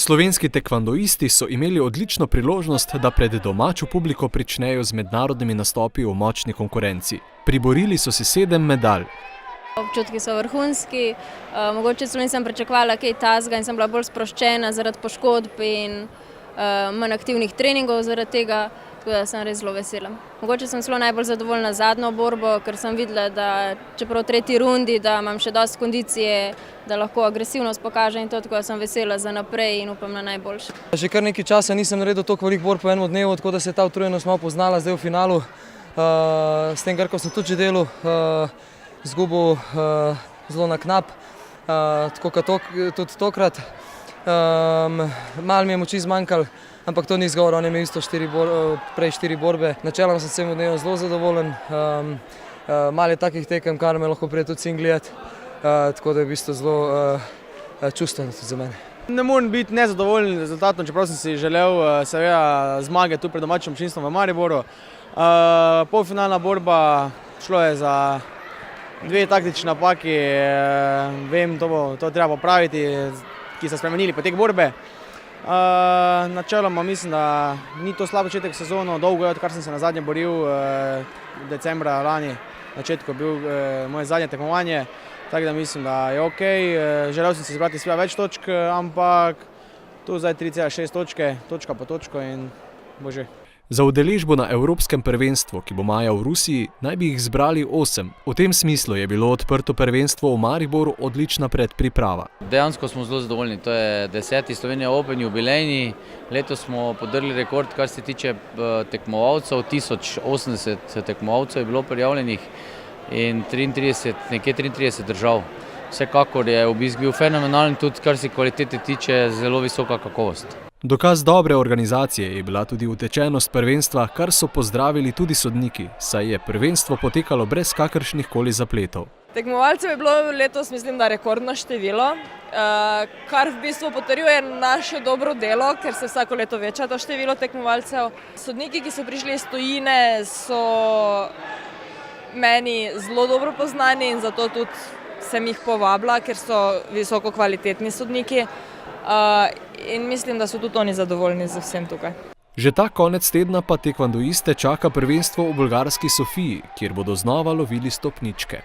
Slovenski tekvandoisti so imeli odlično priložnost, da pred domačo publiko pričnejo z mednarodnimi nastopi v močni konkurenci. Priborili so si 7 medalj. Občutki so vrhunski, mogoče celo nisem pričakovala kaj takega in sem bila bolj sproščena zaradi poškodb in manj aktivnih treningov zaradi tega, tako da sem res zelo vesela. Mogoče sem celo najbolj zadovoljna z zadnjo borbo, ker sem videla, da čeprav v tretji rundi, da imam še dosti kondicije, da lahko agresivnost pokažem in to, tako da sem vesela za naprej in upam na najboljše. Že kar nekaj časa nisem naredil toliko veliko borb po enem dnevu, tako da se je ta utrujenost malo poznala zdaj v finalu. S tem Grkom sem tudi že delal, izgubil zelo na knap, tako kot tudi tokrat. Malo mi je moči zmanjkalo, ampak to ni zgovor, on je imel isto prej 4 borbe. Načeloma sem vsem dnevom zelo zadovoljen, malo je takih tekem, kar me lahko prije tudi sin gledati, tako da je v bistvu zelo čustveno tudi za mene. Ne morem biti nezadovoljen z rezultatom, čeprav sem si želel seveda zmage tu pred domačim občinstvom v Mariboru. Polfinalna borba, šlo je za 2 taktični napaki, vem, to treba popraviti, ki so spremenili potek borbe. Načeloma mislim, da ni to slab začetek sezono, dolgo je, odkar sem se nazadnje boril, decembra lani, na začetku je bil moje zadnje tekmovanje, tako da mislim, da je okej. Želel sem si zbrati svega več točk, ampak tu zdaj 3,6 točke, točka po točko in bo že. Za udeležbo na Evropskem prvenstvu, ki bo maja v Rusiji, naj bi jih zbrali 8. V tem smislu je bilo odprto prvenstvo v Mariboru odlična predpriprava. Dejansko smo zelo zadovoljni. To je 10. Slovenija Open jubilejni. Letos smo podrli rekord, kar se tiče tekmovalcev. 1080 tekmovalcev je bilo prijavljenih in nekje 33 držav. Vsekakor je obisk bil fenomenalen, tudi kar se kvalitete tiče, zelo visoka kakovost. Dokaz dobre organizacije je bila tudi utečenost prvenstva, kar so pozdravili tudi sodniki, saj je prvenstvo potekalo brez kakršnih koli zapletov. Tekmovalcev je bilo letos, mislim, da rekordno število, kar v bistvu potrjuje naše dobro delo, ker se vsako leto veča to število tekmovalcev. Sodniki, ki so prišli iz tujine, so meni zelo dobro poznani in zato tudi sem jih povabila, ker so visoko kvalitetni sodniki. In mislim, da so tudi oni zadovoljni z vsem tukaj. Že ta konec tedna pa tekvandoiste čaka prvenstvo v bolgarski Sofiji, kjer bodo znova lovili stopničke.